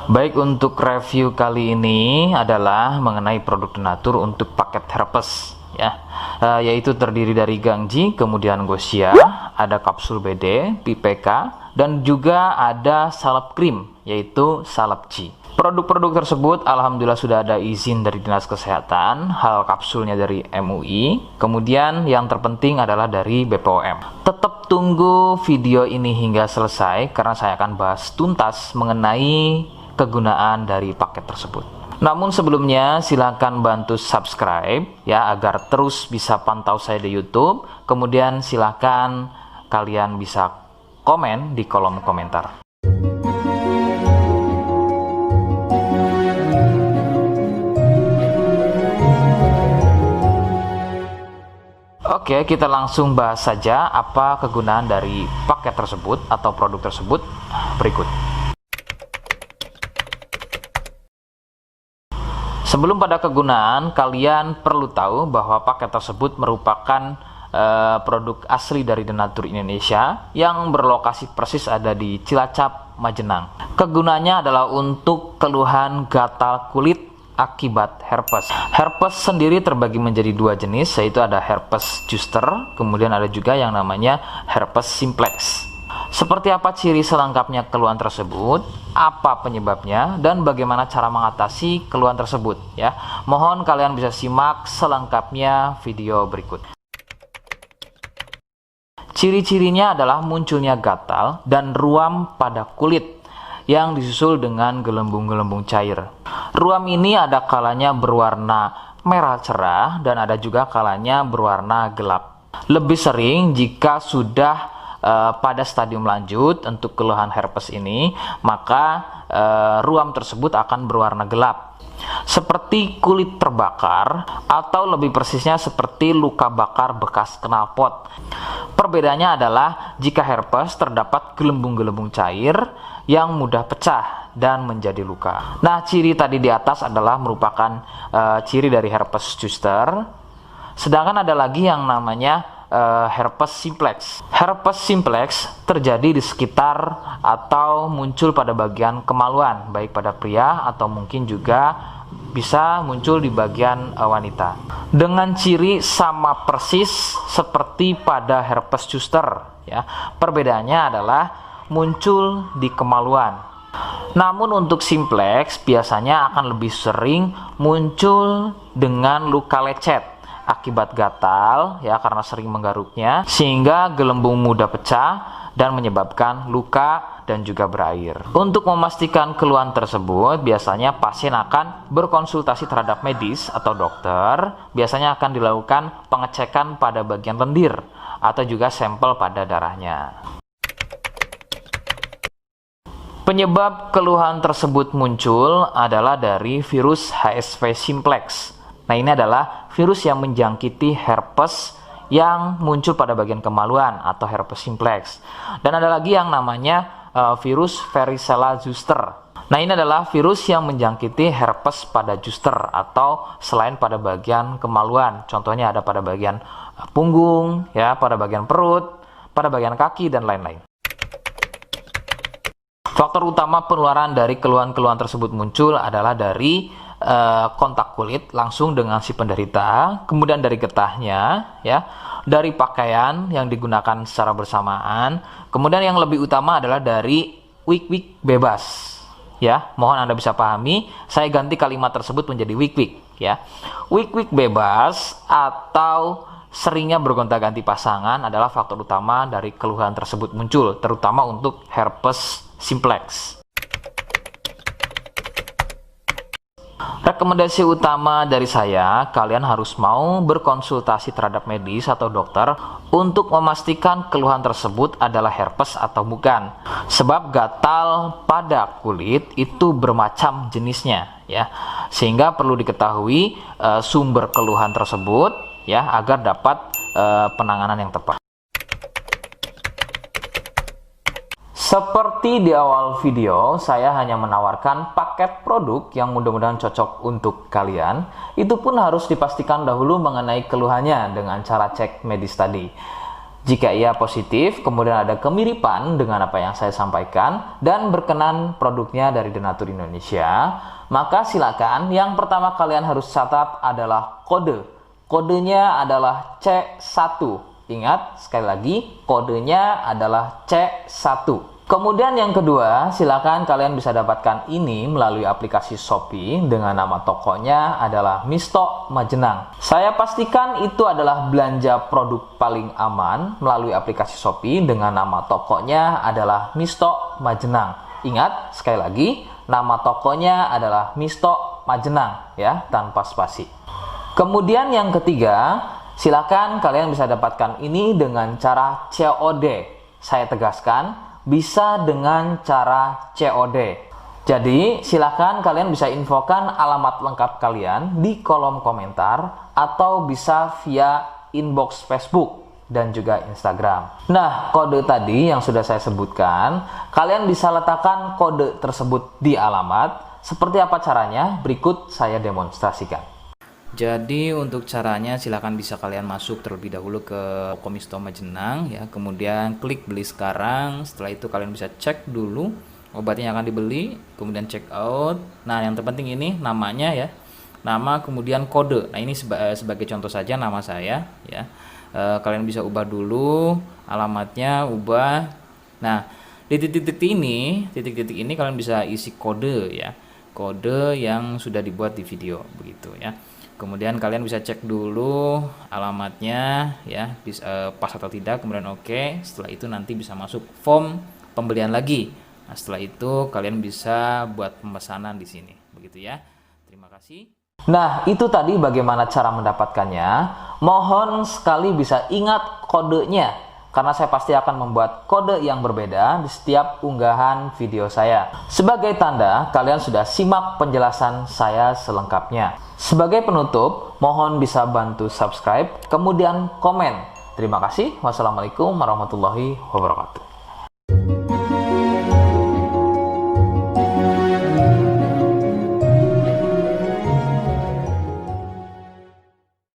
Baik, untuk review kali ini adalah mengenai produk Denatur untuk paket herpes ya, yaitu terdiri dari Gangji, kemudian Gosia, ada kapsul BD, PPK, dan juga ada salep krim yaitu salep G. Produk-produk tersebut alhamdulillah sudah ada izin dari Dinas Kesehatan, hal kapsulnya dari MUI, kemudian yang terpenting adalah dari BPOM. Tetap tunggu video ini hingga selesai karena saya akan bahas tuntas mengenai kegunaan dari paket tersebut. Namun sebelumnya silakan bantu subscribe ya agar terus bisa pantau saya di YouTube. Kemudian silakan kalian bisa komen di kolom komentar. Oke, kita langsung bahas saja apa kegunaan dari paket tersebut atau produk tersebut berikut. Sebelum pada kegunaan, kalian perlu tahu bahwa paket tersebut merupakan produk asli dari Denatur Indonesia yang berlokasi persis ada di Cilacap, Majenang. Kegunaannya adalah untuk keluhan gatal kulit akibat herpes. Herpes sendiri terbagi menjadi dua jenis, yaitu ada herpes zoster, kemudian ada juga yang namanya herpes simplex. Seperti apa ciri selengkapnya keluhan tersebut, apa penyebabnya, dan bagaimana cara mengatasi keluhan tersebut ya. Mohon kalian bisa simak selengkapnya video berikut. Ciri-cirinya adalah munculnya gatal dan ruam pada kulit yang disusul dengan gelembung-gelembung cair. Ruam ini ada kalanya berwarna merah cerah dan ada juga kalanya berwarna gelap. Lebih sering jika sudah pada stadium lanjut untuk keluhan herpes ini, maka ruam tersebut akan berwarna gelap seperti kulit terbakar atau lebih persisnya seperti luka bakar bekas knalpot. Perbedaannya adalah jika herpes terdapat gelembung-gelembung cair yang mudah pecah dan menjadi luka. Nah, ciri tadi di atas adalah merupakan ciri dari herpes zoster. Sedangkan ada lagi yang namanya herpes simplex. Herpes simplex terjadi di sekitar atau muncul pada bagian kemaluan, baik pada pria atau mungkin juga bisa muncul di bagian wanita. Dengan ciri sama persis seperti pada herpes zoster ya. Perbedaannya adalah muncul di kemaluan. Namun untuk simplex biasanya akan lebih sering muncul dengan luka lecet akibat gatal ya, karena sering menggaruknya sehingga gelembung mudah pecah dan menyebabkan luka dan juga berair. Untuk memastikan keluhan tersebut biasanya pasien akan berkonsultasi terhadap medis atau dokter. Biasanya akan dilakukan pengecekan pada bagian lendir atau juga sampel pada darahnya. Penyebab keluhan tersebut muncul adalah dari virus HSV simplex. Nah, ini adalah virus yang menjangkiti herpes yang muncul pada bagian kemaluan atau herpes simplex. Dan ada lagi yang namanya virus varicella zoster. Nah, ini adalah virus yang menjangkiti herpes pada zoster atau selain pada bagian kemaluan. Contohnya ada pada bagian punggung, ya, pada bagian perut, pada bagian kaki dan lain-lain. Faktor utama penularan dari keluhan-keluhan tersebut muncul adalah dari kontak kulit langsung dengan si penderita, kemudian dari getahnya ya, dari pakaian yang digunakan secara bersamaan, kemudian yang lebih utama adalah dari wik-wik bebas ya. Mohon Anda bisa pahami, saya ganti kalimat tersebut menjadi wik-wik ya. Wik-wik bebas atau seringnya bergonta-ganti pasangan adalah faktor utama dari keluhan tersebut muncul, terutama untuk herpes simplex. Rekomendasi utama dari saya, kalian harus mau berkonsultasi terhadap medis atau dokter untuk memastikan keluhan tersebut adalah herpes atau bukan. Sebab gatal pada kulit itu bermacam jenisnya ya. Sehingga perlu diketahui sumber keluhan tersebut ya agar dapat penanganan yang tepat. Seperti di awal video, saya hanya menawarkan paket produk yang mudah-mudahan cocok untuk kalian. Itu pun harus dipastikan dahulu mengenai keluhannya dengan cara cek medis tadi. Jika ia positif, kemudian ada kemiripan dengan apa yang saya sampaikan dan berkenan produknya dari Denatur Indonesia, maka silakan yang pertama kalian harus catat adalah kode. Kodenya adalah C1. Ingat, sekali lagi, kodenya adalah C1. Kemudian yang kedua, silakan kalian bisa dapatkan ini melalui aplikasi Shopee dengan nama tokonya adalah Misto Majenang. Saya pastikan itu adalah belanja produk paling aman melalui aplikasi Shopee dengan nama tokonya adalah Misto Majenang. Ingat, sekali lagi, nama tokonya adalah Misto Majenang ya, tanpa spasi. Kemudian yang ketiga, silakan kalian bisa dapatkan ini dengan cara COD. Saya tegaskan, bisa dengan cara COD. Jadi, silakan kalian bisa infokan alamat lengkap kalian di kolom komentar atau bisa via inbox Facebook dan juga Instagram. Nah, kode tadi yang sudah saya sebutkan, kalian bisa letakkan kode tersebut di alamat. Seperti apa caranya? Berikut saya demonstrasikan. Jadi untuk caranya silahkan bisa kalian masuk terlebih dahulu ke toko Misto Majenang ya, kemudian klik beli sekarang. Setelah itu kalian bisa cek dulu obatnya yang akan dibeli, kemudian check out. Nah yang terpenting ini namanya ya, nama kemudian kode. Nah ini sebagai contoh saja nama saya ya. Kalian bisa ubah dulu alamatnya, ubah. Nah di titik-titik ini kalian bisa isi kode ya, kode yang sudah dibuat di video begitu ya. Kemudian kalian bisa cek dulu alamatnya ya, pas atau tidak, kemudian oke. Setelah itu nanti bisa masuk form pembelian lagi. Nah, setelah itu kalian bisa buat pemesanan di sini. Begitu ya. Terima kasih. Nah, itu tadi bagaimana cara mendapatkannya. Mohon sekali bisa ingat kodenya, karena saya pasti akan membuat kode yang berbeda di setiap unggahan video saya. Sebagai tanda, kalian sudah simak penjelasan saya selengkapnya. Sebagai penutup, mohon bisa bantu subscribe, kemudian komen. Terima kasih. Wassalamualaikum warahmatullahi wabarakatuh.